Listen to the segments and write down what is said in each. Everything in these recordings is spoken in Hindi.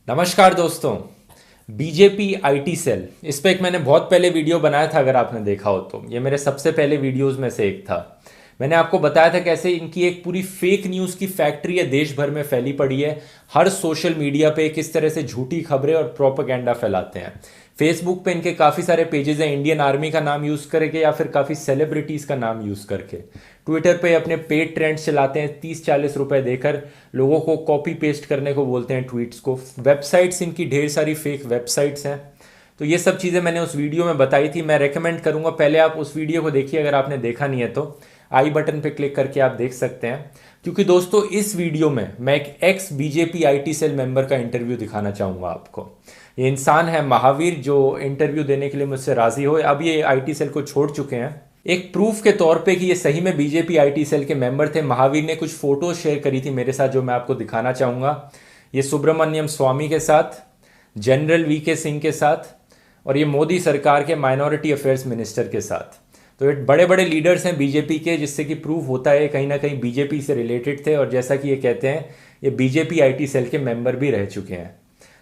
नमस्कार दोस्तों। बीजेपी आईटी सेल इस पे एक मैंने बहुत पहले वीडियो बनाया था, अगर आपने देखा हो तो। ये मेरे सबसे पहले वीडियोस में से एक था। मैंने आपको बताया था कैसे इनकी एक पूरी फेक न्यूज़ की फैक्ट्री है, देश भर में फैली पड़ी है। हर सोशल मीडिया पे किस तरह से झूठी खबरें और प्रोपेगेंडा फैलाते हैं। फेसबुक पे इनके काफ़ी सारे पेजेस हैं, इंडियन आर्मी का नाम यूज़ करके या फिर काफ़ी सेलिब्रिटीज़ का नाम यूज़ करके। ट्विटर पे अपने पेड ट्रेंड्स चलाते हैं, 30-40 रुपए देकर लोगों को कॉपी पेस्ट करने को बोलते हैं ट्वीट्स को। वेबसाइट्स इनकी ढेर सारी फेक वेबसाइट्स हैं। तो ये सब चीज़ें मैंने उस वीडियो में बताई थी। मैं रेकमेंड करूंगा पहले आप उस वीडियो को देखिए, अगर आपने देखा नहीं है तो आई बटन पे क्लिक करके आप देख सकते हैं। क्योंकि दोस्तों इस वीडियो में मैं एक ex BJP IT cell member का इंटरव्यू दिखाना चाहूंगा आपको। ये इंसान है महावीर, जो इंटरव्यू देने के लिए मुझसे राजी हो। अब ये आईटी सेल को छोड़ चुके हैं। एक प्रूफ के तौर पे कि ये सही में बीजेपी आईटी सेल के मेंबर थे, महावीर ने कुछ फोटोज शेयर करी थी मेरे साथ, जो मैं आपको दिखाना चाहूंगा। ये सुब्रमण्यम स्वामी के साथ, जनरल वीके सिंह के साथ, और ये मोदी सरकार के माइनॉरिटी अफेयर्स मिनिस्टर के साथ। तो ये बड़े बड़े लीडर्स हैं बीजेपी के, जिससे कि प्रूफ होता है कहीं ना कहीं बीजेपी से रिलेटेड थे। और जैसा कि ये कहते हैं, ये बीजेपी आईटी सेल के मेंबर भी रह चुके हैं।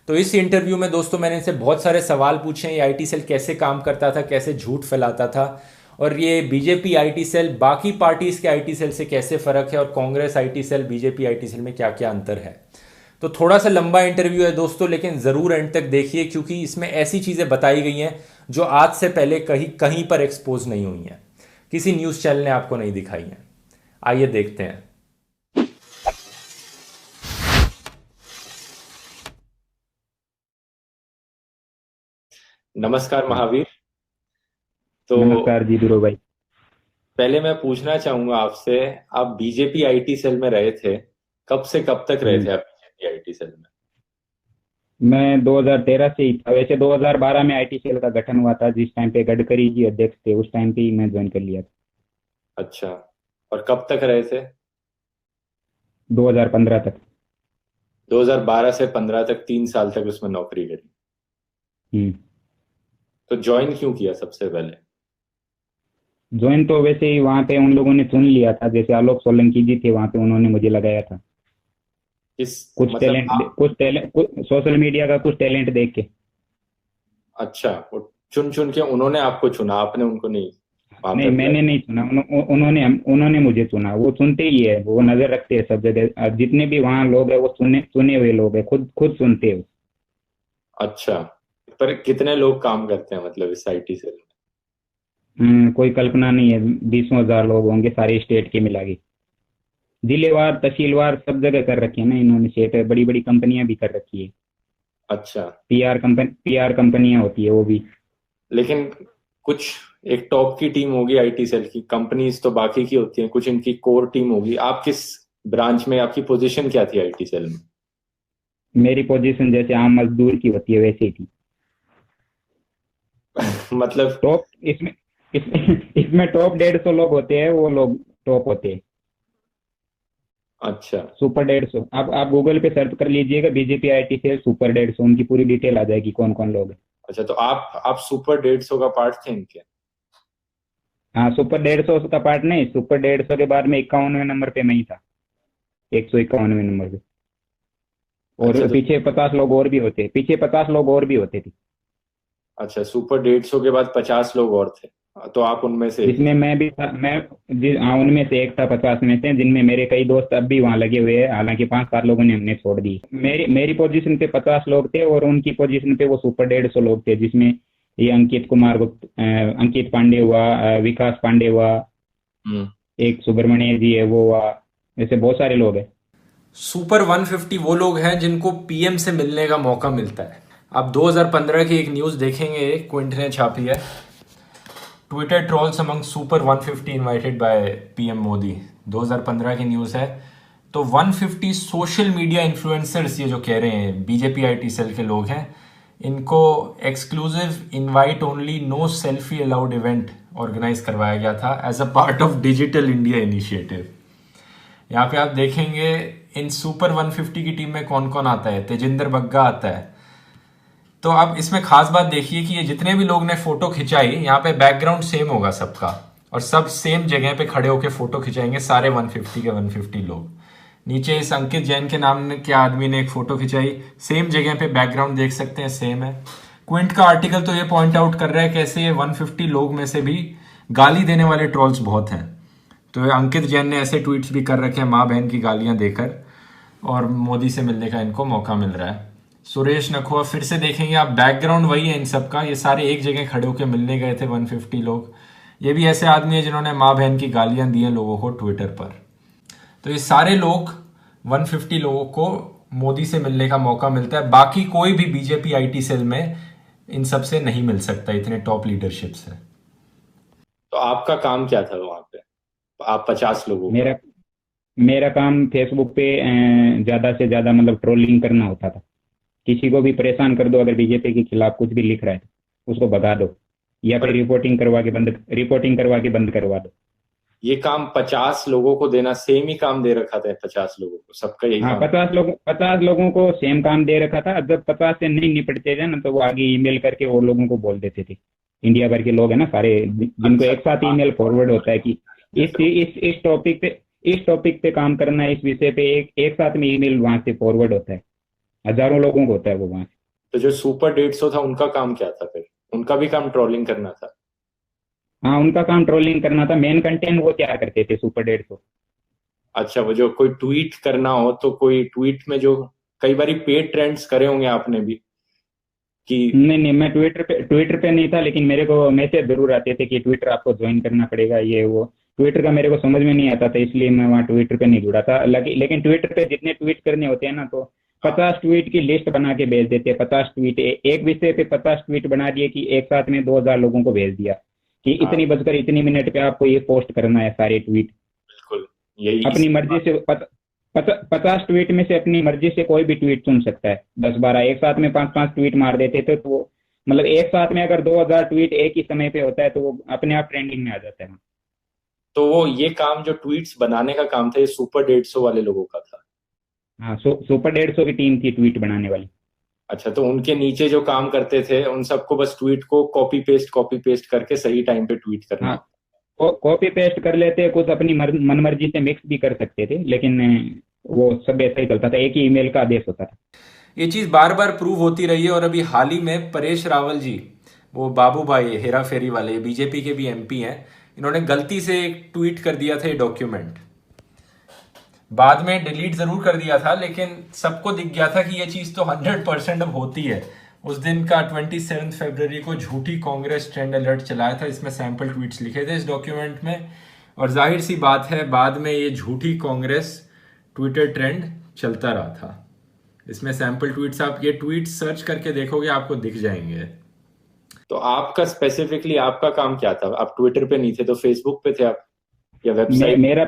तो इस इंटरव्यू में दोस्तों मैंने इनसे बहुत सारे सवाल पूछे हैं। ये आईटी सेल कैसे काम करता था, कैसे झूठ फैलाता था, और ये बीजेपी आईटी सेल बाकी पार्टीज के आईटी सेल से कैसे फर्क है, और Congress IT cell BJP IT cell में क्या क्या अंतर है। तो थोड़ा सा लंबा इंटरव्यू है दोस्तों, लेकिन जरूर एंड तक देखिए, क्योंकि इसमें ऐसी चीजें बताई गई हैं जो आज से पहले कहीं कहीं पर एक्सपोज नहीं हुई हैं, किसी न्यूज चैनल ने आपको नहीं दिखाई हैं। आइए देखते हैं। नमस्कार महावीर। तो नमस्कार जी दुरो भाई। पहले मैं पूछना चाहूंगा आपसे, आप बीजेपी आईटी सेल में रहे थे, कब से कब तक रहे हम्म। थे आप बीजेपी आईटी सेल में? मैं 2013 से ही था। वैसे 2012 में आईटी सेल का गठन हुआ था, जिस टाइम पे गडकरी जी अध्यक्ष थे उस टाइम पे ही मैं ज्वाइन कर लिया था। अच्छा, और कब तक रहे थे? 2015 तक। 2012 से 15 तक, 3 साल तक उसमें नौकरी करी। हम्म। तो ज्वाइन क्यों किया सबसे पहले? ज्वाइन तो वैसे ही वहाँ पे उन लोगों ने चुन लिया था, जैसे आलोक सोलंकी जी थे वहाँ पे, उन्होंने मुझे लगाया था। किस कुछ मतलब टैलेंट आप? कुछ टैलेंट सोशल मीडिया का कुछ टैलेंट देख के। अच्छा, वो चुन चुन के उन्होंने आपको चुना, आपने उनको नहीं वहां पे नहीं, अप्लाई? मैंने नहीं चुना, उन्होंने मुझे चुना। वो चुनते ही है, वो नजर रखते हैं सब जगह। जितने भी वहाँ लोग हैं वो चुने चुने हुए लोग हैं, खुद खुद सुनते हैं। अच्छा, पर कितने लोग काम करते हैं मतलब इस आईटी सेल में? कोई कल्पना नहीं है। 20,000 लोग होंगे सारे स्टेट के मिला के। जिलेवार तहसीलवार सब जगह कर रखी है ना इन्होंने सेट। बड़ी बड़ी कंपनियां भी कर रखी है। अच्छा, पीआर कंपनियां होती है वो भी। लेकिन कुछ एक टॉप की टीम होगी आईटी सेल की, कंपनीज तो बाकी की होती हैं, कुछ इनकी कोर टीम होगी। आप किस ब्रांच में, आपकी पोजीशन क्या थी आईटी सेल में? मेरी पोजीशन जैसे आम मजदूर की होती है वैसे ही थी। मतलब? टॉप इसमें इसमें टॉप 150 लोग होते हैं, वो लोग टॉप होते हैं। अच्छा। सुपर 150। आप गूगल पे सर्च कर लीजिएगा बीजेपी आईटी सेल सुपर 150, उनकी पूरी डिटेल आ जाएगी कौन कौन लोग हैं। अच्छा, तो आप सुपर 150 का पार्ट थे इनके? हाँ, सुपर 150 का पार्ट नहीं, सुपर 150 के बाद में 51वें नंबर पे मैं ही था। 151वें नंबर पे। अच्छा और तो पीछे 50 लोग और भी होते, पीछे 50 लोग और भी होते थे। अच्छा, सुपर 150 के बाद 50 लोग और थे, तो आप उनमें से एक जिसमें थे। मैं भी था। हाँ, उनमें से एक था 50 में से, जिनमें मेरे कई दोस्त अब भी वहाँ लगे हुए हैं। हालांकि 5-7 लोगों ने हमने छोड़ दी। मेरी मेरी पोजीशन पे 50 लोग थे, और उनकी पोजीशन पे वो सुपर 150 लोग थे, जिसमें ये अंकित कुमार गुप्त, अंकित पांडे हुआ, विकास पांडे हुआ, हम्म। एक सुब्रमण्य जी है वो हुआ। ऐसे बहुत सारे लोग हैं। सुपर 150 वो लोग हैं जिनको पीएम से मिलने का मौका मिलता है। आप 2015 की एक न्यूज़ देखेंगे, क्विंट ने छापी है, Twitter trolls among super 150 invited by PM Modi. 2015 की न्यूज़ है। तो 150 सोशल मीडिया इन्फ्लुएंसर्स, ये जो कह रहे हैं बीजेपी आईटी सेल के लोग हैं, इनको exclusive invite only no selfie allowed event organise करवाया गया था as a part of digital India initiative. यहाँ पे आप देखेंगे इन सुपर 150 की टीम में कौन कौन आता है। तेजिंदर बग्गा आता है। तो अब इसमें खास बात देखिए कि ये जितने भी लोग ने फोटो खिंचाई, यहाँ पे बैकग्राउंड सेम होगा सबका, और सब सेम जगह पे खड़े होकर फोटो खिंचाएंगे, सारे 150 के 150 लोग। नीचे इस अंकित जैन के नाम के आदमी ने एक फोटो खिंचाई, सेम जगह पे बैकग्राउंड देख सकते हैं, सेम है। क्विंट का आर्टिकल तो ये पॉइंट आउट कर रहा है कैसे ये 150 लोग में से भी गाली देने वाले ट्रोल्स बहुत हैं। तो ये अंकित जैन ने ऐसे ट्वीट्स भी कर रखे हैं माँ बहन की गालियां देकर, और मोदी से मिलने का इनको मौका मिल रहा है। सुरेश नखुआ, फिर से देखेंगे आप, बैकग्राउंड वही है इन सब का, ये सारे एक जगह खड़े होकर मिलने गए थे 150 लोग। ये भी ऐसे आदमी है जिन्होंने माँ बहन की गालियां दी हैं लोगों को ट्विटर पर। तो ये सारे लोग 150 लोगों को मोदी से मिलने का मौका मिलता है, बाकी कोई भी बीजेपी आईटी सेल में इन सब से नहीं मिल सकता, इतने टॉप लीडरशिप से। तो आपका काम क्या था वहां पे, आप 50 लोगों का? मेरा मेरा काम फेसबुक पे ज्यादा से ज्यादा मतलब ट्रोलिंग करना होता था। किसी को भी परेशान कर दो, अगर बीजेपी के खिलाफ कुछ भी लिख रहा है तो उसको भगा दो, या फिर रिपोर्टिंग करवा के बंद करवा दो। ये काम 50 लोगों को देना, सेम ही काम दे रखा था 50 लोगों को, सबका यही हाँ, काम? 50 लोगों को सेम काम दे रखा था। जब 50 से नहीं निपटते थे ना, तो वो आगे ईमेल करके और लोगों को बोल देते थे। इंडिया भर के लोग है ना सारे, जिनको अच्छा, एक साथ ईमेल फॉरवर्ड होता है कि इस टॉपिक पे काम करना है, इस विषय पे एक साथ में ईमेल वहां से फॉरवर्ड होता है। हजारों लोगों को होता है वो वहां से। तो जो सुपर 150 था उनका काम क्या था फिर? उनका भी काम ट्रोलिंग करना था? हाँ, उनका काम ट्रोलिंग करना था। मेन कंटेंट वो तैयार करते थे सुपर 150। अच्छा, वो जो कोई ट्वीट करना हो तो कोई ट्वीट में जो कई बार पेड ट्रेंड्स करे होंगे आपने भी कि? नहीं नहीं, मैं ट्विटर पे नहीं था, लेकिन मेरे को मैसेज जरूर आते थे कि ट्विटर आपको ज्वाइन करना पड़ेगा, ये वो। ट्विटर का मेरे को समझ में नहीं आता था, इसलिए मैं वहाँ ट्विटर पे नहीं जुड़ा था। लेकिन ट्विटर पे जितने ट्वीट करने होते हैं ना, तो 50 ट्वीट की लिस्ट बना के भेज देते हैं। 50 ट्वीट, एक विषय पे 50 ट्वीट बना दिए कि एक साथ में 2000 लोगों को भेज दिया कि हाँ, इतनी बजकर इतनी मिनट पे आपको ये पोस्ट करना है सारे ट्वीट। बिल्कुल, यही अपनी मर्जी से 50 ट्वीट में से अपनी मर्जी से कोई भी ट्वीट चुन सकता है। 10-12 एक साथ में 5-5 ट्वीट मार देते थे, तो वो मतलब एक साथ में अगर 2000 ट्वीट एक ही समय पे होता है, तो वो अपने आप ट्रेंडिंग में आ जाता है। तो वो ये काम जो ट्वीट्स बनाने का काम था, ये सुपर 150 वाले लोगों का था? हाँ, सुपर 150 की टीम थी ट्वीट बनाने वाली। अच्छा, तो उनके नीचे जो काम करते थे उन सबको बस ट्वीट को कॉपी पेस्ट करके सही टाइम पे ट्वीट करना हाँ, होता? कॉपी पेस्ट कर लेते, कुछ अपनी मन मर्जी से मिक्स भी कर सकते थे, लेकिन वो सब ऐसा ही चलता था, एक ही ईमेल का आदेश होता था। ये चीज बार बार प्रूव होती रही है, और अभी हाल ही में परेश रावल जी, वो बाबू भाई हेरा फेरी वाले, बीजेपी के भी एमपी हैं, इन्होंने गलती से एक ट्वीट कर दिया था ये डॉक्यूमेंट। बाद में डिलीट जरूर कर दिया था, लेकिन सबको दिख गया था कि ये चीज तो 100% अब होती है। उस दिन का 27 फरवरी को झूठी कांग्रेस ट्रेंड अलर्ट चलाया था, इसमें सैंपल ट्वीट्स लिखे थे इस डॉक्यूमेंट में, और जाहिर सी बात है बाद में ये झूठी कांग्रेस ट्विटर ट्रेंड चलता रहा था। इसमें सैंपल ट्वीट्स, आप ये ट्वीट्स सर्च करके देखोगे आपको दिख जाएंगे। तो आपका स्पेसिफिकली आपका काम क्या था? आप ट्विटर पे नहीं थे तो फेसबुक पे थे आप, या मे, वेबसाइट? मेरा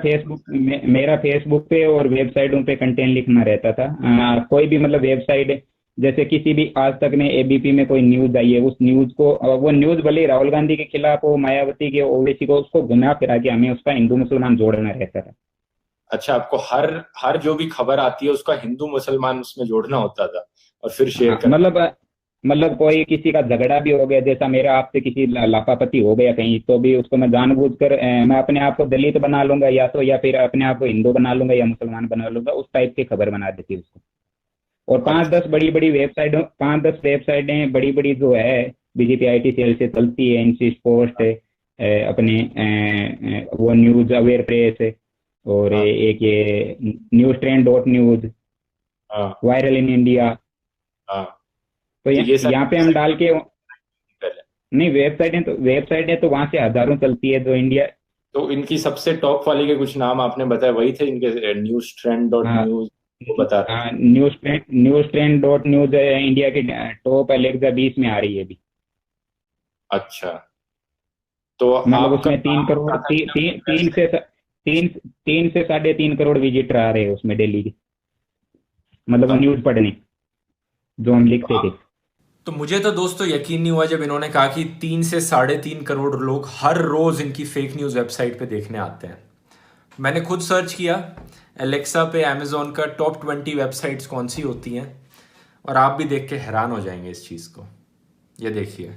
फेसबुक पे और वेबसाइटों पे कंटेंट लिखना रहता था। कोई भी मतलब वेबसाइट, जैसे किसी भी आज तक में एबीपी में कोई न्यूज आई है, उस न्यूज को, वो न्यूज भले ही राहुल गांधी के खिलाफ हो, मायावती के, ओवैसी को, उसको घुमा फिरा के हमें उसका हिंदू मुसलमान जोड़ना रहता था। अच्छा, आपको हर हर जो भी खबर आती है उसका हिंदू मुसलमान उसमें जोड़ना होता था और फिर शेयर हाँ, करना? मतलब कोई किसी का झगड़ा भी हो गया, जैसा मेरा आपसे किसी लापापती हो गया कहीं, तो भी उसको मैं जानबूझकर मैं अपने आप को दलित बना लूंगा, या फिर अपने आप को हिंदू बना लूंगा या मुसलमान बना लूंगा, उस टाइप की खबर बना देती है उसको। और अच्छा, 5-10 बड़ी बड़ी जो है बीजेपी आईटी सेल से चलती है, इंसिस्ट पोस्ट है, अपने वो न्यूज अवेयर प्रेस, और हाँ, एक ये न्यूज ट्रेंड डॉट न्यूज, हाँ, वायरल इन इंडिया। हाँ। तो तो ये यहाँ पे सारी हम डाल के, पहले, नहीं, वेबसाइटें तो वहां से हजारों चलती है जो इंडिया। तो इनकी सबसे टॉप वाली के कुछ नाम आपने बताया, वही थे इनके, न्यूज ट्रेंड डॉट हाँ, न्यूज वो बता रहे थे? News trend dot news India की टॉप अलेक्सा 20 में आ रही है अभी। अच्छा, तो मतलब आपका उसमें तीन काम करोड़ होता था ती, कि ती, आपको तीन कैसे? से तीन तीन से 3.5 करोड़ विजिटर आ रहे हैं उसमें डेली के, मतलब वो अच्छा, न्यूज पढ़ने जो हम तो लिखते थे। आप, तो मुझे तो दोस्तों यकीन नहीं हुआ जब इन्होंने कहा कि 3 से 3.5 करोड़ लोग हर रोज इनकी फेक न्यूज वेबसाइट पे देखने आते हैं। मैंने खुद सर्च किया एलेक्सा पे, अमेजोन का टॉप 20 वेबसाइट्स कौन सी होती हैं, और आप भी देख के हैरान हो जाएंगे इस चीज़ को। ये देखिए,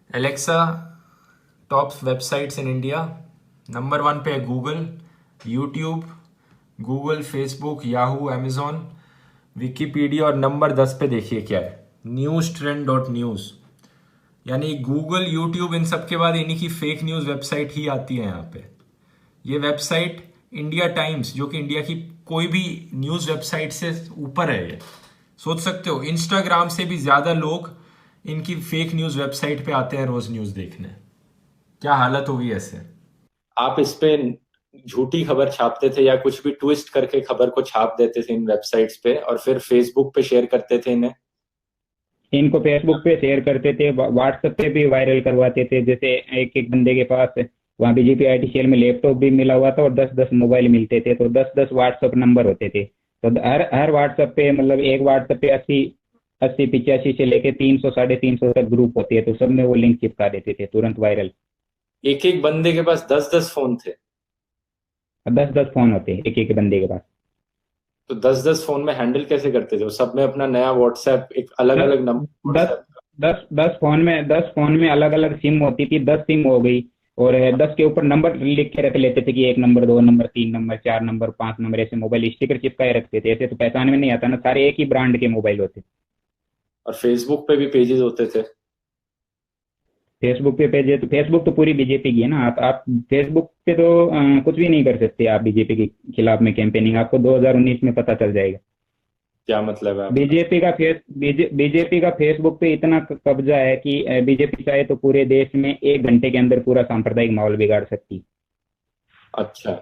Alexa top websites in India, number 1 पे है Google, YouTube, Google, Facebook, Yahoo, Amazon, Wikipedia, और नंबर 10 पे देखिए क्या है, न्यूज ट्रेंड डॉट न्यूज। यानी गूगल, यूट्यूब, इन सब के बाद इन्हीं की फेक न्यूज वेबसाइट ही आती है यहाँ पे। ये वेबसाइट इंडिया टाइम्स, जो कि इंडिया की कोई भी न्यूज वेबसाइट से ऊपर है, ये सोच सकते हो। इंस्टाग्राम से भी ज्यादा लोग इनकी फेक न्यूज वेबसाइट पे आते हैं रोज न्यूज देखने। क्या हालत होगी ऐसे। आप इस पे झूठी खबर छापते थे या कुछ भी ट्विस्ट करके खबर को छाप देते थे इन वेबसाइट्स पे, और फिर फेसबुक पे शेयर करते थे इन्हें। इनको फेसबुक पे शेयर करते थे, व्हाट्सएप पे भी वायरल करवाते थे। जैसे एक एक बंदे के पास वहाँ बीजेपी आईटी सेल में लैपटॉप भी मिला हुआ था और 10-10 मोबाइल मिलते थे, तो 10-10 व्हाट्सएप नंबर होते थे। तो हर हर व्हाट्सएप पे मतलब एक व्हाट्सएप पे 80-85 से लेके 300 350 तक ग्रुप होते हैं, तो सब में वो लिंक चिपका देते थे, तुरंत वायरल। एक एक बंदे के पास 10-10 फोन थे। 10-10 फोन होते हैं एक एक बंदे के पास। तो 10-10 फोन में हैंडल कैसे करते थे वो? सब में अपना नया व्हाट्सएप, एक अलग दस अलग नंबर दस व्हाट्सएप। 10 फोन में अलग अलग सिम होती थी, 10 सिम हो गई। और 10 के ऊपर नंबर लिख के रख लेते थे कि 1 number, 2 number, 3 number, 4 number, 5 number, ऐसे मोबाइल स्टिकर चिपकाए रखते थे। ऐसे तो पहचान में नहीं आता ना, सारे एक ही ब्रांड के मोबाइल होते। और फेसबुक पे भी पेजेस होते थे। फेसबुक पे पेज है तो फेसबुक तो पूरी बीजेपी की है ना। आप फेसबुक पे तो कुछ भी नहीं कर सकते आप बीजेपी के खिलाफ में कैंपेनिंग, आपको 2019 में पता चल जाएगा। क्या मतलब है आपका? बीजेपी का फेसबुक पे इतना कब्जा है कि बीजेपी चाहे तो पूरे देश में 1 घंटे के अंदर पूरा सांप्रदायिक माहौल बिगाड़ सकती। अच्छा,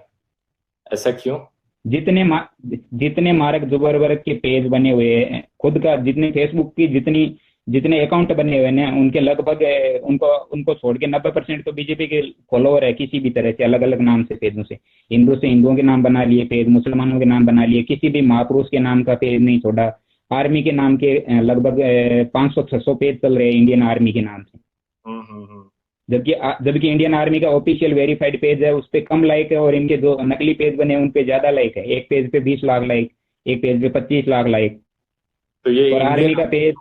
ऐसा क्यों? जितने मा, जितने मार्क जुबरवर्ग के पेज बने हुए हैं, खुद का जितने फेसबुक की जितने अकाउंट बने हुए हैं उनके लगभग उनको उनको छोड़ के 90% तो बीजेपी के फॉलोअर है, किसी भी तरह से अलग अलग नाम से पेजों से। हिंदू से हिंदुओं के नाम बना लिए पेज, मुसलमानों के नाम बना लिए, किसी भी महापुरुष के नाम का पेज नहीं छोड़ा। आर्मी के नाम के लगभग 500-600 पेज चल रहे हैं इंडियन आर्मी के नाम से। हम्म। जबकि इंडियन आर्मी का ऑफिशियल वेरीफाइड पेज है, उस पे कम लाइक है, और इनके जो नकली पेज बने हैं उन पे ज्यादा लाइक है। एक पेज पे 20 लाख लाइक, एक पेज पे 25 लाख लाइक। तो ये और इंडियन आर्मी का पेज,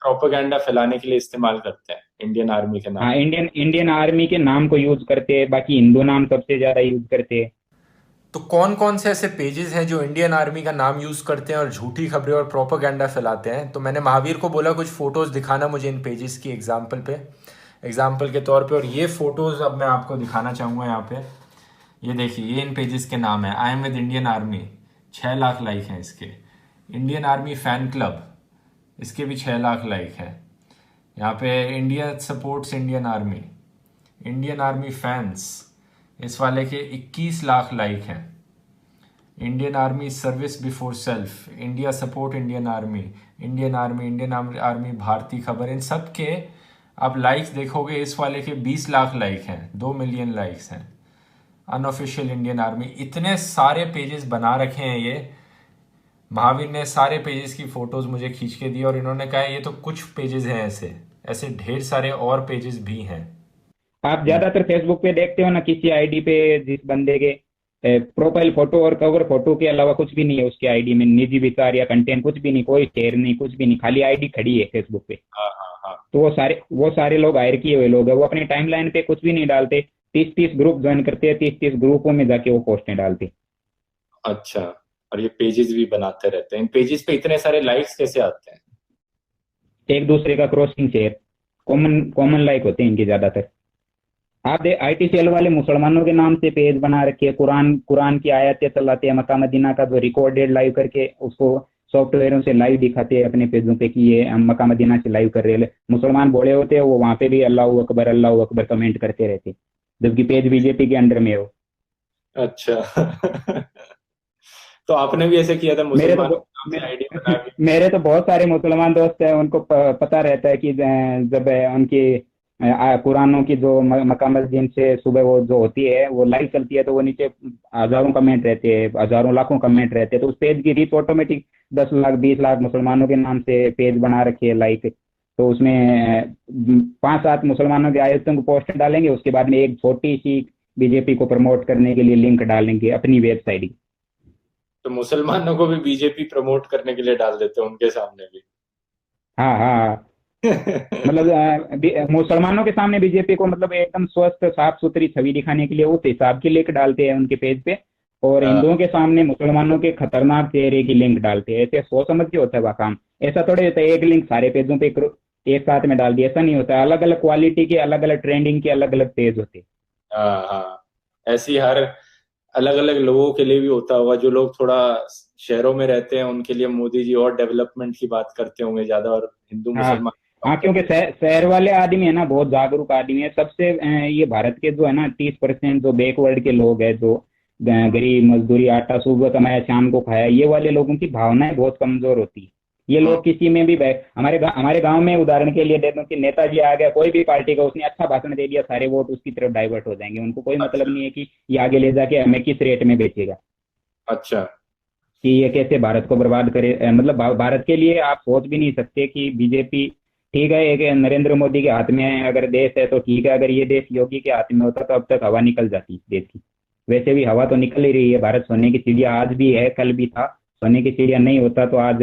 प्रोपेगेंडा फैलाने के लिए इस्तेमाल करते हैं इंडियन आर्मी के नाम। हाँ, इंडियन आर्मी के नाम को यूज करते हैं, बाकी हिंदू नाम सबसे ज्यादा यूज करते हैं। तो कौन कौन से ऐसे पेजेस हैं जो इंडियन आर्मी का नाम यूज करते हैं और झूठी खबरें और प्रोपेगेंडा फैलाते हैं? तो मैंने महावीर को बोला कुछ फोटोज दिखाना मुझे इन पेजेस की एग्जाम्पल के तौर पे। और ये फोटोज अब मैं आपको दिखाना चाहूँगा यहाँ पे। ये देखिए, ये इन पेजेस के नाम है। I am with Indian army, 6 lakh like हैं इसके। इंडियन आर्मी फैन क्लब, इसके भी 6 लाख लाइक है। यहाँ पे India supports Indian army, Indian army fans, इस वाले के 21 लाख लाइक हैं। Indian army service before self, India support Indian army, Indian army भारतीय खबर, इन सब के आप लाइक्स देखोगे, इस वाले के 20 लाख लाइक हैं, 2 मिलियन लाइक्स हैं। अनऑफिशियल इंडियन आर्मी, इतने सारे पेजेस बना रखे हैं ये। महावीर ने सारे पेजेस की फोटोज मुझे खींच के दी और इन्होंने कहा ये तो कुछ पेजेस हैं, ऐसे ऐसे ढेर सारे और पेजेस भी हैं। आप ज्यादातर फेसबुक पे देखते हो ना, किसी आईडी पे जिस बंदे के प्रोफाइल फोटो और कवर फोटो के अलावा कुछ भी नहीं है उसके आईडी में, निजी विचार या कंटेंट कुछ भी नहीं, कोई शेयर नहीं, कुछ भी नहीं, खाली आईडी खड़ी है फेसबुक पे। हाँ हाँ हाँ। तो वो सारे लोग हायर किए हुए लोग हैं, वो अपनी टाइमलाइन पे कुछ भी नहीं डालते। 30-30 ग्रुप ज्वाइन करते हैं, 30-30 ग्रुपों में जाके वो पोस्टें डालते। अच्छा, और ये पेजेस भी बनाते रहते हैं। इन पेजेस पे इतने सारे लाइक्स कैसे आते हैं? एक दूसरे का crossing share, common common like होते हैं इनके ज्यादातर। आप दे आईटी सेल वाले मुसलमानों के नाम से पेज बना रखे हैं, कुरान कुरान की आयतें चलाते हैं, मक्का मदीना का जो रिकॉर्डेड लाइव करके उसको सॉफ्टवेयरों से लाइव दिखाते हैं अपने पेजों पे कि ये हम मक्का मदीना से लाइव कर रहे हैं। मुसलमान बोले होते हैं वो वहां पे भी अल्लाह अकबर कमेंट करते रहते, जबकि पेज बीजेपी के अंडर में हो। अच्छा। तो आपने भी ऐसे किया था, मेरे तो मुसलमान ब- नाम मे, से आईडी बना के? मेरे तो बहुत सारे मुसलमान दोस्त हैं, उनको पता रहता है कि जब उनकी कुरानों की जो मक्का मस्जिद से सुबह वो जो होती है वो लाइव चलती है, तो वो नीचे हजारों कमेंट रहते हैं, हजारों लाखों कमेंट रहते हैं, तो उस पेज की रीच ऑटोमेटिक 10 लाख 20 लाख मुसलमानों के नाम से पेज बना रखे है लाइक। तो उसमें 5-7 मुसलमानों के आयतों को पोस्ट डालेंगे, उसके बाद में एक छोटी सी बीजेपी को प्रमोट करने के लिए लिंक डालेंगे अपनी वेबसाइट की। तो मुसलमानों को भी बीजेपी प्रमोट करने के लिए डाल देते हैं उनके सामने भी? हाँ हाँ हाँ। मतलब मुसलमानों के सामने बीजेपी को मतलब एकदम स्वस्थ साफ सुथरी छवि दिखाने के लिए उस हिसाब की लिंक डालते हैं उनके पेज पे। और हाँ। हिंदुओं के सामने मुसलमानों के खतरनाक चेहरे की लिंक डालते हैं। ऐसे सोच समझ के होता है वह काम। ऐसा थोड़े होता है एक लिंक सारे पेजों पे एक साथ में डाल दिया, ऐसा नहीं होता है। अलग अलग क्वालिटी के, अलग अलग ट्रेंडिंग के अलग अलग पेज होते हैं। हाँ। हाँ। ऐसी हर अलग अलग लोगों के लिए भी होता होगा, जो लोग थोड़ा शहरों में रहते हैं उनके लिए मोदी जी और डेवलपमेंट की बात करते होंगे ज्यादा, और हिंदू हाँ मुसलमान की हाँ, बात क्योंकि करते हैं। शहर वाले आदमी है ना बहुत जागरूक आदमी है सबसे। ये भारत के जो है ना 30% जो बैकवर्ड के लोग हैं, जो गरीब मजदूरी आटा सुबह कमाया शाम को खाया, ये वाले लोगों की भावनाएं बहुत कमजोर होती है। ये हम्म। लोग किसी में भी हमारे गांव में उदाहरण के लिए दे दूं कि नेताजी आ गया कोई भी पार्टी का, उसने अच्छा भाषण दे दिया, सारे वोट उसकी तरफ डाइवर्ट हो जाएंगे। उनको कोई मतलब अच्छा। नहीं है कि ये आगे ले जाके हमें किस रेट में बेचेगा, अच्छा। कि ये कैसे भारत को बर्बाद करे। मतलब भारत के लिए आप सोच भी नहीं सकते कि बीजेपी, ठीक है एक नरेंद्र मोदी के हाथ में है अगर देश है तो ठीक है, अगर ये देश योगी के हाथ में होता तो अब तक हवा निकल जाती इस देश की। वैसे भी हवा तो निकल ही रही है, भारत सोने की चिड़िया आज भी है, कल भी था। सोने की चिड़िया नहीं होता तो आज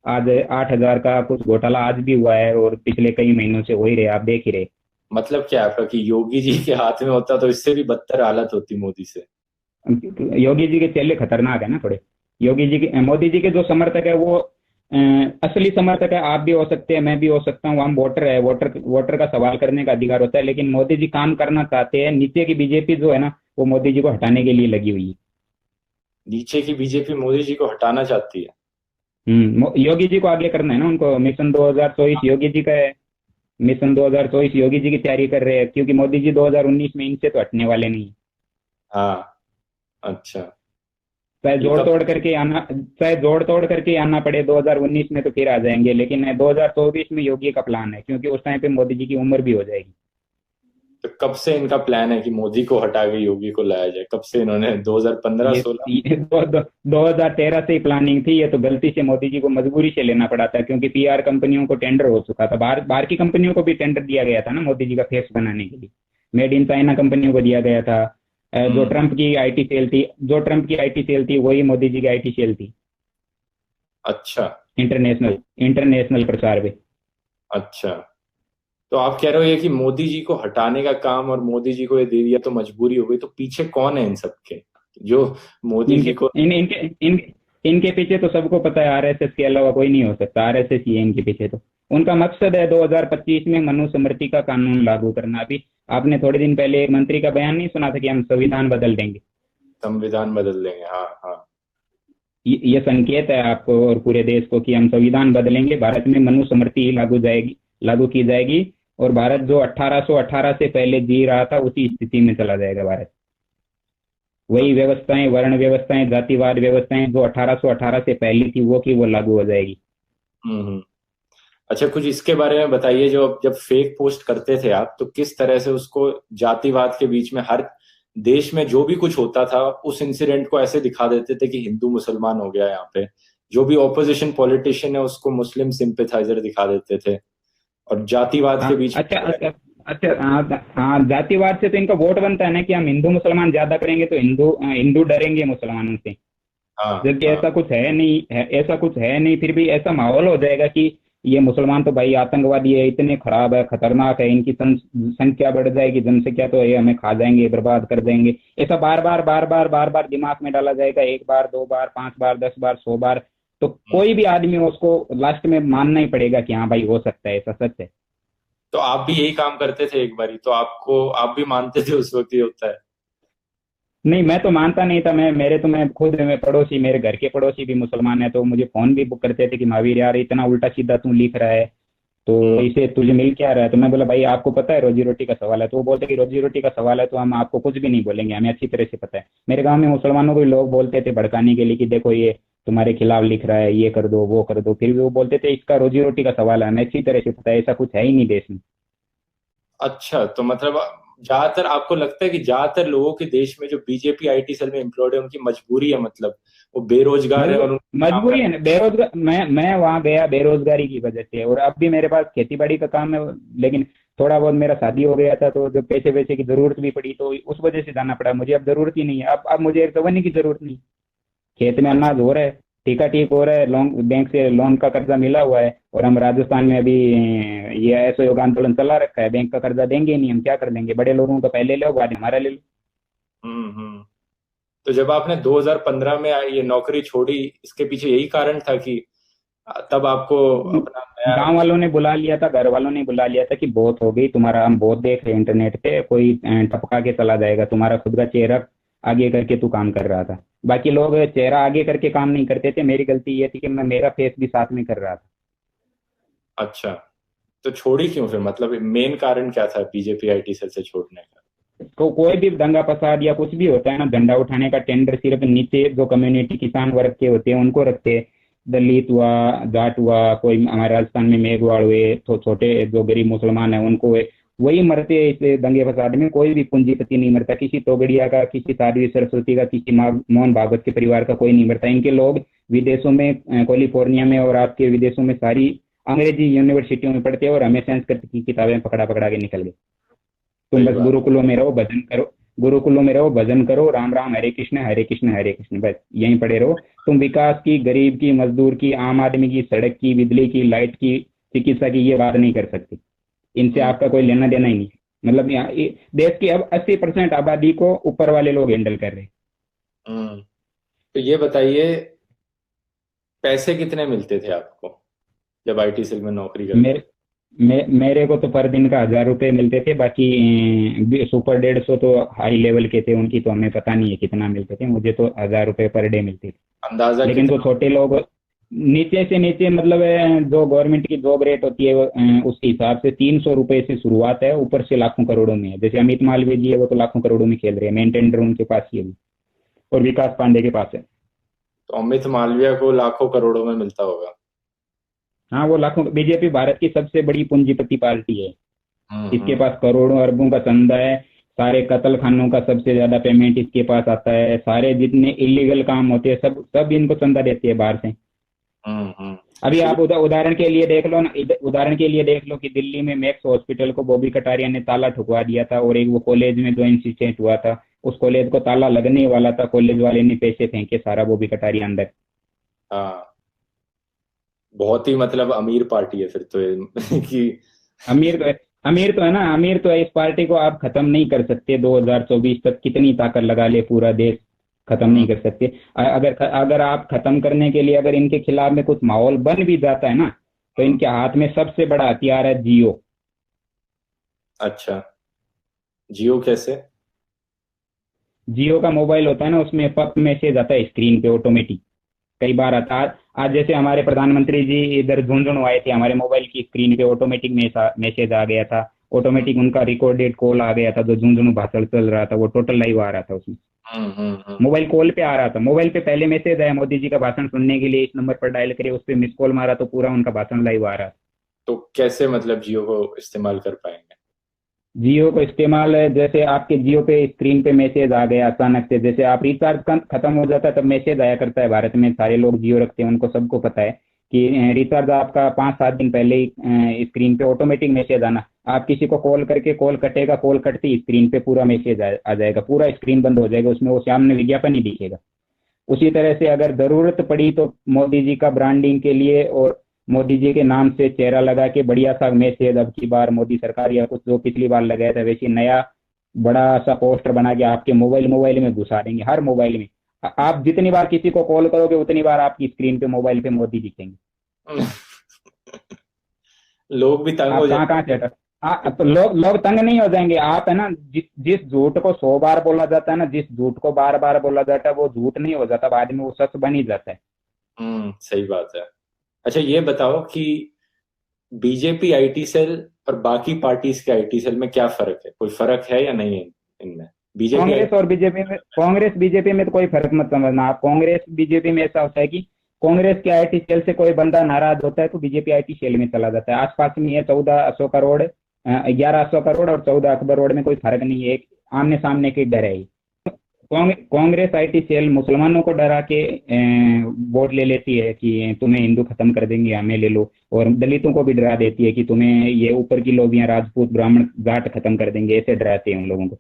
आज 8,000 का कुछ घोटाला आज भी हुआ है, और पिछले कई महीनों से हो ही रहे, आप देख ही रहे। मतलब क्या है आपका कि योगी जी के हाथ में होता तो इससे भी बदतर हालत होती मोदी से? योगी जी के चेले खतरनाक है ना थोड़े। योगी जी के मोदी जी के जो समर्थक है वो असली समर्थक है। आप भी हो सकते हैं, मैं भी हो सकता हूँ, हम वोटर है, वोटर वोटर का सवाल करने का अधिकार होता है। लेकिन मोदी जी काम करना चाहते हैं, नीचे की बीजेपी जो है ना वो मोदी जी को हटाने के लिए लगी हुई है। नीचे की बीजेपी मोदी जी को हटाना चाहती है? योगी जी को आगे करना है ना उनको। मिशन 2024 योगी जी का है। मिशन 2024 योगी जी की तैयारी कर रहे हैं, क्योंकि मोदी जी 2019 में इनसे तो हटने वाले नहीं। हाँ। अच्छा। चाहे ये जोड़ कब? तोड़ करके आना, चाहे जोड़ तोड़ करके आना पड़े 2019 में तो फिर आ जाएंगे, लेकिन 2024 में योगी का प्लान है, क्योंकि उस टाइम पे मोदी जी की उम्र भी हो जाएगी। तो कब से इनका प्लान है कि मोदी को हटा के योगी को लाया जाए? कब से इन्होंने 2015-16? ये 2013 से ही प्लानिंग थी। ये तो गलती से मोदी जी को मजबूरी से लेना पड़ा था, क्योंकि पीआर कंपनियों को टेंडर हो चुका था। बाहर बाहर की कंपनियों को भी टेंडर दिया गया था ना मोदी जी का फेस बनाने के लिए। मेड इन चाइना कंपनियों को दिया गया था। जो हम्म। ट्रंप की आईटी सेल थी, जो ट्रंप की आईटी सेल थी वही मोदी जी की आईटी सेल थी। अच्छा। इंटरनेशनल इंटरनेशनल प्रचार में। अच्छा। तो आप कह रहे हो ये कि मोदी जी को हटाने का काम, और मोदी जी को ये दे दिया तो मजबूरी हो गई, तो पीछे कौन है इन सब के जो मोदी इनके जी को? इन इनके इन इनके पीछे तो सबको पता है, आरएसएस के अलावा कोई नहीं हो सकता। आरएसएस ही है इनके पीछे तो। उनका मकसद है 2025 में मनुस्मृति का कानून लागू करना। अभी आपने थोड़े दिन पहले एक मंत्री का बयान नहीं सुना था कि हम संविधान बदल देंगे? संविधान बदल देंगे, हाँ हाँ। ये संकेत है आपको और पूरे देश को कि हम संविधान बदलेंगे, भारत में मनुस्मृति ही लागू की जाएगी। और भारत जो 1818 से पहले जी रहा था उसी स्थिति में चला जाएगा भारत। वही व्यवस्थाएं, वर्ण व्यवस्थाएं, जातिवाद व्यवस्थाएं जो 1818 से पहले थी वो की वो लागू हो जाएगी। हम्म। अच्छा, कुछ इसके बारे में बताइए, जो जब फेक पोस्ट करते थे आप, तो किस तरह से उसको जातिवाद के बीच में, हर देश में जो भी कुछ होता था उस इंसिडेंट को ऐसे दिखा देते थे कि हिंदू मुसलमान हो गया यहाँ पे। जो भी ऑपोजिशन पॉलिटिशियन है उसको मुस्लिम सिंपैथाइजर दिखा देते थे, और जातिवाद हाँ के बीच अच्छा में। अच्छा अच्छा। हाँ हाँ, जातिवाद से तो इनका वोट बनता है ना कि हम हिंदू मुसलमान ज्यादा करेंगे तो हिंदू हिंदू डरेंगे मुसलमानों से। हाँ जबकि हाँ। ऐसा कुछ है नहीं है, ऐसा कुछ है नहीं। फिर भी ऐसा माहौल हो जाएगा कि ये मुसलमान तो भाई आतंकवादी है, इतने खराब है, खतरनाक है, इनकी संख्या बढ़ जाएगी, जनसंख्या तो ये हमें खा जाएंगे, बर्बाद कर देंगे। ऐसा बार बार बार बार बार बार दिमाग में डाला जाएगा, एक बार, दो बार, 5 बार, 10 बार, 100 बार। तो हम्म। कोई भी आदमी हो, उसको लास्ट में मानना ही पड़ेगा कि हाँ भाई हो सकता है, ऐसा सच है। तो आप भी यही काम करते थे एक बारी, तो आपको, आप भी मानते थे उस वक्त ये होता है? नहीं, मैं तो मानता नहीं था। मैं खुद, मैं पड़ोसी, मेरे घर के पड़ोसी भी मुसलमान है, तो मुझे फोन भी बुक करते थे कि महावीर यार इतना उल्टा सीधा तू लिख रहा है, तो हम्म। इसे तुझे मिल क्या रहा है? तो मैं बोला भाई आपको पता है रोजी रोटी का सवाल है? तो वो बोलते कि रोजी रोटी का सवाल है तो हम आपको कुछ भी नहीं बोलेंगे, हमें अच्छी तरह से पता है। मेरे गांव में मुसलमानों को भी लोग बोलते थे भड़काने के लिए कि देखो ये तुम्हारे खिलाफ लिख रहा है, ये कर दो वो कर दो, फिर भी वो बोलते थे इसका रोजी रोटी का सवाल है, हमें अच्छी तरह से पता है, ऐसा कुछ है ही नहीं देश में। अच्छा, तो मतलब ज्यादातर आपको लगता है कि ज्यादातर लोगों के देश में जो बीजेपी आईटी सेल में एम्प्लॉयड है उनकी मजबूरी है, मतलब वो बेरोजगार है और उनको काम मजबूरी है करना? ना, बेरोजगार। मैं वहां गया बेरोजगारी की वजह से, और अब भी मेरे पास खेती बाड़ी का काम है। लेकिन थोड़ा बहुत मेरा शादी हो गया था तो जो पैसे वैसे की जरूरत भी पड़ी तो उस वजह से जाना पड़ा। मुझे अब जरूरत ही नहीं है। अब मुझे एक दवाने की जरूरत नहीं। खेत में अच्छा। अनाज हो रहा है, ठीका ठीक हो रहा है, लोन बैंक से लोन का कर्जा मिला हुआ है। और हम राजस्थान में अभी ये असहयोग आंदोलन चला रखा है, बैंक का कर्जा देंगे ही नहीं, हम क्या कर लेंगे? बड़े लोगों का पहले लो बाद में हमारा ले लो। हम्म। तो जब आपने 2015 में ये नौकरी छोड़ी, इसके पीछे यही कारण था कि तब आपको अपना नया। गांव वालों ने बुला लिया था, घर वालों ने बुला लिया था कि बहुत हो गई तुम्हारा, हम बहुत देख रहे हैं इंटरनेट पे, कोई टपका के चला जाएगा, तुम्हारा खुद का चेहरा आगे करके तू काम कर रहा था। बाकी लोग चेहरा आगे करके काम नहीं करते थे, मेरी गलती ये थी कि मैं मेरा फेस भी साथ में कर रहा था। अच्छा, तो छोड़ी क्यों फिर, मतलब मेन कारण क्या था बीजेपी आईटी सेल से छोड़ने का? तो कोई भी दंगा फसाद या कुछ भी होता है ना, झंडा उठाने का टेंडर सिर्फ नीचे जो कम्युनिटी किसान वर्ग के होते हैं उनको रखते हैं। दलित हुआ, जाट हुआ, कोई हमारे राजस्थान में मेघवाड़ हुए, तो छोटे जो गरीब मुसलमान है उनको हुए, वही मरते हैं इस दंगे फसाद में। कोई भी पूंजीपति नहीं मरता, किसी तोगड़िया का, किसी साध्वी सरस्वती का, किसी मोहन भागवत के परिवार का कोई नहीं मरता। इनके लोग विदेशों में, कैलिफोर्निया में और आपके विदेशों में सारी अंग्रेजी यूनिवर्सिटियों में पढ़ते हैं, और हमें संस्कृत की किताबें पकड़ा पकड़ा के निकल गए। तुम सही बस बात। गुरुकुलों में रहो, भजन करो, गुरुकुलों में रहो, भजन करो, राम राम हरे कृष्ण हरे कृष्ण हरे कृष्ण, बस यहीं पड़े रहो। तुम विकास की, गरीब की, मजदूर की, आम आदमी की, सड़क की, बिजली की, लाइट की, चिकित्सा की ये बात नहीं कर सकते। इनसे हम्म। आपका कोई लेना देना ही नहीं है। मतलब यहाँ देश की अब 80% आबादी को ऊपर वाले लोग हैंडल कर रहे हैं। हम्म। तो ये बताइए, पैसे कितने मिलते थे आपको जब आईटी सेल में नौकरी करते थे? मेरे मेरे को तो पर दिन का 1,000 रुपये मिलते थे। बाकी सुपर 150 तो हाई लेवल के थे, उनकी तो हमें पता नहीं है कितना मिलते थे। मुझे तो 1,000 रुपये पर डे मिलते थे। अंदाजा लेकिन जो कितना? छोटे लोग नीचे से नीचे, मतलब जो गवर्नमेंट की जॉब रेट होती है उसके हिसाब से 300 रुपये से शुरुआत है, ऊपर से लाखों करोड़ों में है। जैसे अमित मालवीय जी है, वो तो लाखों करोड़ों में खेल रहे हैं, मेन टेंडर उनके पास ही है अभी, और विकास पांडे के पास है। तो अमित मालवीय को लाखों करोड़ों में मिलता होगा। हाँ, वो लाखों, बीजेपी भारत की सबसे बड़ी पूंजीपति पार्टी है। इसके हम्म। पास करोड़ों अरबों का चंदा है। सारे कत्ल खानों का सबसे ज्यादा पेमेंट इसके पास आता है। सारे जितने इलीगल काम होते हैं सब सब इनको चंदा देते हैं बाहर से। अभी तो आप उदाहरण के लिए देख लो ना, उदाहरण के लिए देख लो कि दिल्ली में मैक्स हॉस्पिटल को बॉबी कटारिया ने ताला ठुकवा दिया था, और एक वो कॉलेज में जो इंसिडेंट हुआ था, उस कॉलेज को ताला लगने वाला था, कॉलेज वाले ने पैसे फेंके सारा बॉबी कटारिया अंदर। हाँ, बहुत ही मतलब अमीर पार्टी है फिर तो ये कि। अमीर तो है, अमीर तो है ना, अमीर तो है। इस पार्टी को आप खत्म नहीं कर सकते। 2024 तक कितनी ताकत लगा ले पूरा देश, खत्म हम्म। नहीं कर सकते। अगर अगर आप खत्म करने के लिए, अगर इनके खिलाफ में कुछ माहौल बन भी जाता है ना, तो हम्म। इनके हाथ में सबसे बड़ा हथियार है जियो। अच्छा, जियो कैसे? जियो का मोबाइल होता है ना, उसमें पप मैसेज आता है स्क्रीन पे ऑटोमेटिक। कई बार आता है। आज जैसे हमारे प्रधानमंत्री जी इधर झुंझुनू आए थे, हमारे मोबाइल की स्क्रीन पे ऑटोमेटिक मैसेज आ गया था। ऑटोमेटिक उनका रिकॉर्डेड कॉल आ गया था, जो झुंझुनू भाषण चल रहा था वो टोटल लाइव आ रहा था उसमें। मोबाइल कॉल पे आ रहा था, मोबाइल पे पहले मैसेज आया, मोदी जी का भाषण सुनने के लिए इस नंबर पर डायल करिए, उस पर मिस कॉल मारा तो पूरा उनका भाषण लाइव आ रहा था। तो कैसे मतलब जियो को इस्तेमाल कर पाएंगे? जियो को इस्तेमाल है, जैसे आपके जियो पे स्क्रीन पे मैसेज आ गया अचानक से, जैसे आप रिचार्ज खत्म हो जाता है तब मैसेज आया करता है। भारत में सारे लोग जियो रखते हैं, उनको सबको पता है कि रिचार्ज आपका 5-7 दिन पहले ही स्क्रीन पे ऑटोमेटिक मैसेज आना। आप किसी को कॉल करके, कॉल कटेगा, कॉल कटती ही स्क्रीन पे पूरा मैसेज आ जाएगा, पूरा स्क्रीन बंद हो जाएगा, उसमें वो सामने विज्ञापन ही दिखेगा। उसी तरह से अगर जरूरत पड़ी तो मोदी जी का ब्रांडिंग के लिए और मोदी जी के नाम से चेहरा लगा के बढ़िया सा मैसेज, अब की बार मोदी सरकार या कुछ जो पिछली बार लगाया था वैसे नया बड़ा सा पोस्टर बना के आपके मोबाइल मोबाइल में घुसा देंगे, हर मोबाइल में। आप जितनी बार किसी को कॉल करोगे उतनी बार आपकी स्क्रीन पे मोबाइल पे मोदी दिखेंगे। लोग भी तंग हो आप कहाँ जाएंगे। कहाँ से हटा, तो लोग तंग नहीं हो जाएंगे। आप है ना, जिस झूठ को 100 बार बोला जाता है ना, जिस झूठ को बार बार बोला जाता है वो झूठ नहीं हो जाता, बाद में वो सच बन ही जाता है। सही बात है। अच्छा, ये बताओ कि बीजेपी आईटी सेल और बाकी पार्टीज के आईटी सेल में क्या फर्क है? कोई फर्क है या नहीं है इनमें? BJP Congress IT. और बीजेपी में, कांग्रेस बीजेपी में तो कोई फर्क मत समझना आप। कांग्रेस बीजेपी में ऐसा होता है कि कांग्रेस के आईटी सेल से कोई बंदा नाराज होता है तो बीजेपी आईटी सेल में चला जाता है। आसपास में ये 14 अशोका रोड, 11 अशोका रोड और 14 अकबर रोड में कोई फर्क नहीं है, एक आमने सामने की डर है। कांग्रेस आईटी सेल मुसलमानों को डरा के वोट ले लेती है कि तुम्हें हिंदू खत्म कर देंगे, हमें ले लो, और दलितों को भी डरा देती है कि तुम्हें ये ऊपर की लोबियां राजपूत ब्राह्मण जाट खत्म कर देंगे, ऐसे डराते हैं उन लोगों को।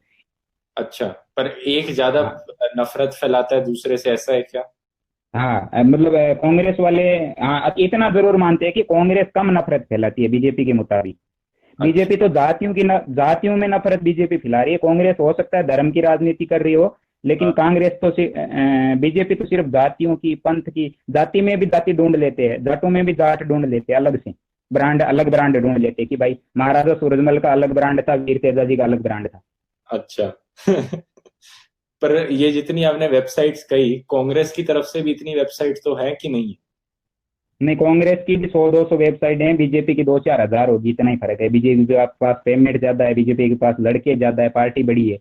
अच्छा, पर एक ज्यादा हाँ, नफरत फैलाता है दूसरे से, ऐसा है क्या? हाँ, मतलब कांग्रेस वाले, हाँ, इतना जरूर मानते हैं कि कांग्रेस कम नफरत फैलाती है बीजेपी के मुताबिक। अच्छा। बीजेपी तो जातियों में नफरत बीजेपी फैला रही है। कांग्रेस हो सकता है धर्म की राजनीति कर रही हो, लेकिन हाँ। कांग्रेस तो बीजेपी तो सिर्फ जातियों की, पंथ की, जाति में भी जाति ढूंढ लेते हैं, जाटों में भी जाट ढूंढ लेते हैं, अलग से ब्रांड, अलग ब्रांड ढूंढ लेते हैं कि भाई महाराजा सूरजमल का अलग ब्रांड था, वीर तेजा जी का अलग ब्रांड था। अच्छा। पर ये जितनी आपने वेबसाइट्स कही, कांग्रेस की तरफ से भी इतनी वेबसाइट्स तो है कि नहीं? नहीं, कांग्रेस की भी 100-200 वेबसाइट है, बीजेपी की 2-4 हजार होगी, इतना ही फर्क है। बीजेपी के पास पेमेंट ज्यादा है, बीजेपी के पास लड़के ज्यादा है, पार्टी बड़ी है।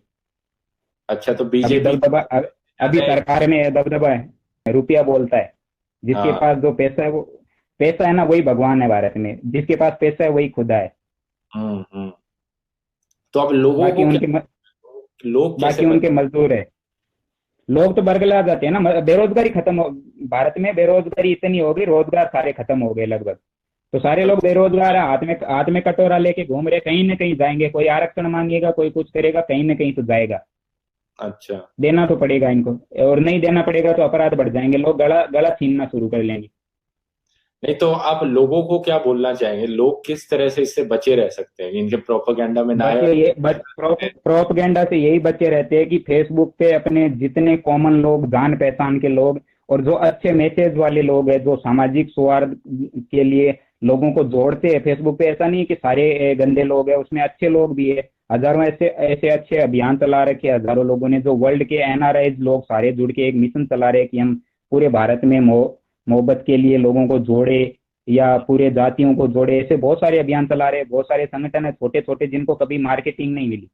अच्छा, तो अभी बीजेपी दबदबा अभी ज्यादा है। सरकार में दबदबा है, रुपया बोलता है। जिसके हाँ। पास जो पैसा है वो, पैसा है ना वही भगवान है भारत में, जिसके पास पैसा है वही खुदा है। हम्म। तो अब लोगों बाकी को क्या, उनके लोग कैसे बाकी उनके बचे? मजदूर है। लोग तो बरगला जाते हैं ना, बेरोजगारी खत्म हो, भारत में बेरोजगारी इतनी हो गई, रोजगार सारे खत्म हो गए लगभग। तो सारे तो लोग बेरोजगार है, हाथ में कटोरा लेके घूम रहे, कहीं ना कहीं जाएंगे, कोई आरक्षण मांगेगा, कोई कुछ करेगा, कहीं ना कहीं तो जाएगा। अच्छा। देना तो पड़ेगा इनको, और नहीं देना पड़ेगा तो अपराध बढ़ जाएंगे, लोग गला गला छीनना शुरू कर लेंगे। नहीं, तो आप लोगों को क्या बोलना चाहेंगे? लोग किस तरह से इससे बचे रह सकते हैं, इनके प्रोपेगेंडा में ना आए? बच्चे ये प्रोपगेंडा से यही बच्चे रहते हैं कि फेसबुक पे अपने जितने कॉमन लोग, जान पहचान के लोग, और जो अच्छे मैसेज वाले लोग हैं, जो सामाजिक सौहार्द के लिए लोगों को जोड़ते हैं फेसबुक पे, ऐसा नहीं है कि सारे गंदे लोग हैं, उसमें अच्छे लोग भी है। हजारों ऐसे ऐसे अच्छे अभियान चला रखे हैं हजारों लोगों ने, जो वर्ल्ड के एनआरआई लोग सारे जुड़ के एक मिशन चला रहे हैं कि हम पूरे भारत में मोहब्बत के लिए लोगों को जोड़े, या पूरे जातियों को जोड़े। ऐसे बहुत सारे अभियान चला रहे हैं, बहुत सारे संगठन है छोटे छोटे, जिनको कभी मार्केटिंग नहीं मिली।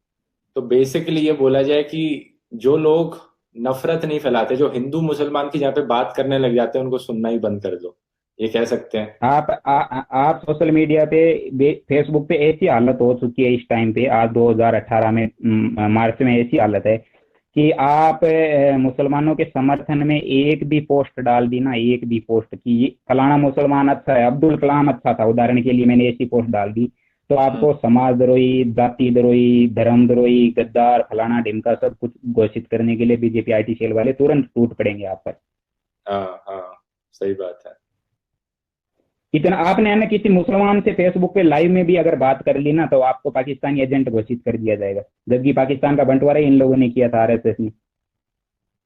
तो बेसिकली ये बोला जाए कि जो लोग नफरत नहीं फैलाते, जो हिंदू मुसलमान की जहाँ पे बात करने लग जाते हैं, उनको सुनना ही बंद कर दो, ये कह सकते हैं? आप सोशल मीडिया पे, फेसबुक पे ऐसी हालत हो चुकी है इस टाइम पे, आज 2018 में, मार्च में ऐसी हालत है कि आप मुसलमानों के समर्थन में एक भी पोस्ट डाल दी ना, एक भी पोस्ट की फलाना मुसलमान अच्छा है, अब्दुल कलाम अच्छा था, उदाहरण के लिए मैंने ऐसी पोस्ट डाल दी, तो हम्म। आपको समाज द्रोही, जाति द्रोही, धर्म द्रोही, गद्दार, फलाना ढिमका सब कुछ घोषित करने के लिए बीजेपी आईटी सेल वाले तुरंत टूट पड़ेंगे आप पर। हाँ हाँ, सही बात है। इतना आपने है ना, किसी मुसलमान से फेसबुक पे लाइव में भी अगर बात कर ली ना, तो आपको पाकिस्तानी एजेंट घोषित कर दिया जाएगा, जबकि पाकिस्तान का बंटवारा ही इन लोगों ने किया था, आरएसएस ने।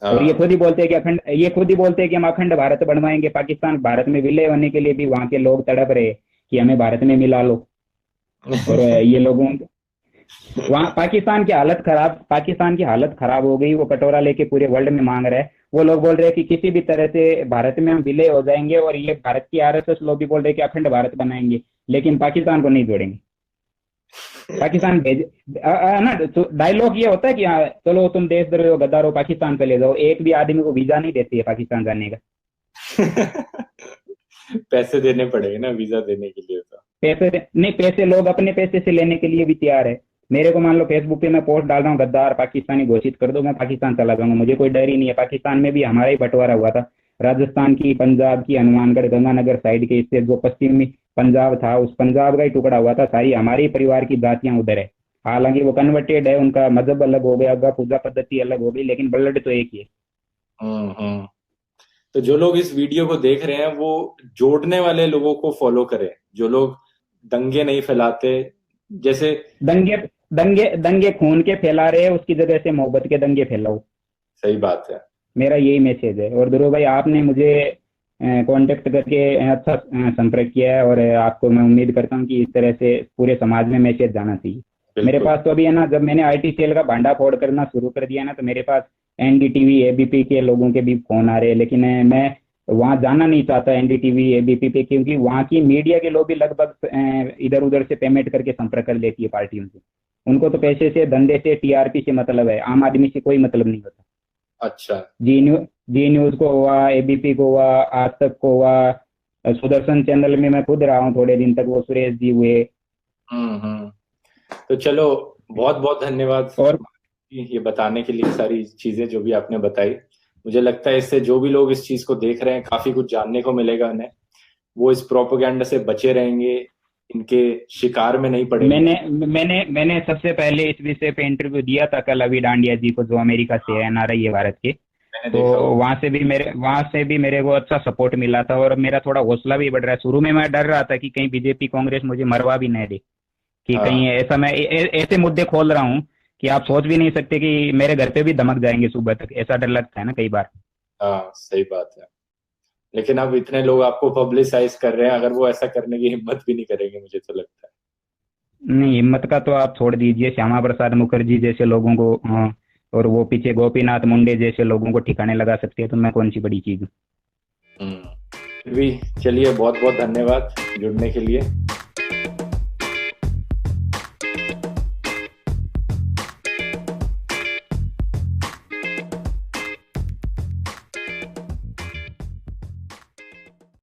और ये हाँ। खुद ही बोलते हैं कि ये खुद ही बोलते हैं कि हम अखंड भारत बनवाएंगे, पाकिस्तान, भारत में विलय होने के लिए भी वहां के लोग तड़प रहे कि हमें भारत में मिला लो। और ये लोगों, वहाँ पाकिस्तान की हालत खराब हो गई, वो कटोरा लेके पूरे वर्ल्ड में मांग रहा है। वो लोग बोल रहे हैं कि किसी भी तरह से भारत में हम विलय हो जाएंगे, और ये भारत की आरएसएस लोग भी बोल रहे हैं कि अखंड भारत बनाएंगे, लेकिन पाकिस्तान को नहीं जोड़ेंगे। पाकिस्तान भेज ना, तो डायलॉग ये होता है कि हाँ चलो तुम देशद्रोही हो, गद्दार हो, पाकिस्तान चले जाओ, एक भी आदमी को वीजा नहीं देती है पाकिस्तान जाने का। पैसे देने पड़ेंगे ना वीजा देने के लिए तो। नहीं, पैसे लोग अपने पैसे से लेने के लिए भी तैयार है। मेरे को मान लो फेसबुक पे मैं पोस्ट डाल रहा हूँ, गद्दार पाकिस्तानी घोषित कर दो, मैं पाकिस्तान चला जाऊंगा, मुझे कोई डर ही नहीं है। पाकिस्तान में भी हमारा ही बंटवारा हुआ था, राजस्थान की, पंजाब की, हनुमानगढ़ गंगानगर साइड के, इससे जो पश्चिमी पंजाब था, उस पंजाब का ही टुकड़ा हुआ था, सारी हमारे ही परिवार की जातियां उधर है। हालांकि वो कन्वर्टेड है, उनका मजहब अलग हो गया, उनका पूजा पद्धति अलग हो गई, लेकिन ब्लड तो एक ही है। हम्म। तो जो लोग इस वीडियो को देख रहे हैं, वो जोड़ने वाले लोगों को फॉलो करें, जो लोग दंगे नहीं फैलाते, जैसे। दंगे दंगे दंगे खून के फैला रहे हैं, उसकी जगह से मोहब्बत के दंगे फैलाओ। सही बात है। मेरा यही मैसेज है। और ध्रुव भाई, आपने मुझे कांटेक्ट करके अच्छा संपर्क किया है, और आपको मैं उम्मीद करता हूँ कि इस तरह से पूरे समाज में मैसेज जाना चाहिए। मेरे बिल्कुल। पास तो अभी है ना, जब मैंने आईटी सेल का भांडा फोड़ करना शुरू कर दिया ना, तो मेरे पास एनडीटीवी एबीपी के लोगों के भी फोन आ रहे हैं, लेकिन मैं वहां जाना नहीं चाहता एनडीटीवी एबीपी पे, क्योंकि वहां की मीडिया के लोग भी लगभग इधर उधर से पेमेंट करके संपर्क कर लेती है पार्टियों से। उनको तो पैसे से, धंधे से, टीआरपी से मतलब है, आम आदमी से कोई मतलब नहीं होता। अच्छा। जी न्यूज को हुआ, एबीपी को हुआ, आज तक को हुआ, सुदर्शन चैनल में मैं खुद रहा हूँ थोड़े दिन तक, वो सुरेश जी हुए। हम्म। तो चलो, बहुत बहुत धन्यवाद और ये बताने के लिए, सारी चीजें जो भी आपने बताई। मुझे लगता है इससे जो भी लोग इस चीज को देख रहे हैं, काफी कुछ जानने को मिलेगा उन्हें। वो इस प्रोपेगेंडा से बचे रहेंगे, इनके शिकार में नहीं पड़ेंगे। मैंने सबसे पहले इस विषय पे इंटरव्यू दिया था कल अभी डांडिया जी को, जो अमेरिका से है, एनआरआई है भारत के। मैंने तो देखा वो। वहां से भी मेरे को अच्छा सपोर्ट मिला था, और मेरा थोड़ा हौसला भी बढ़ रहा है। शुरू में मैं डर रहा था कि कहीं बीजेपी कांग्रेस मुझे मरवा भी नहीं दे, कि कहीं हाँ। ऐसा, मैं ऐसे मुद्दे खोल रहा हूँ कि आप सोच भी नहीं सकते कि मेरे घर पे भी धमक जाएंगे सुबह तक, ऐसा डर लगता है ना कई बार। हाँ सही बात है। लेकिन अब इतने लोग आपको पब्लिसाइज कर रहे हैं, अगर वो ऐसा करने की हिम्मत भी नहीं करेंगे मुझे तो लगता है। नहीं, हिम्मत का तो आप छोड़ दीजिए, श्यामा प्रसाद मुखर्जी जैसे लोगों को और वो पीछे गोपीनाथ मुंडे जैसे लोगों को ठिकाने लगा सकती है, तो मैं कौन सी बड़ी चीज हूँ। फिर भी चलिए, बहुत बहुत धन्यवाद जुड़ने के लिए।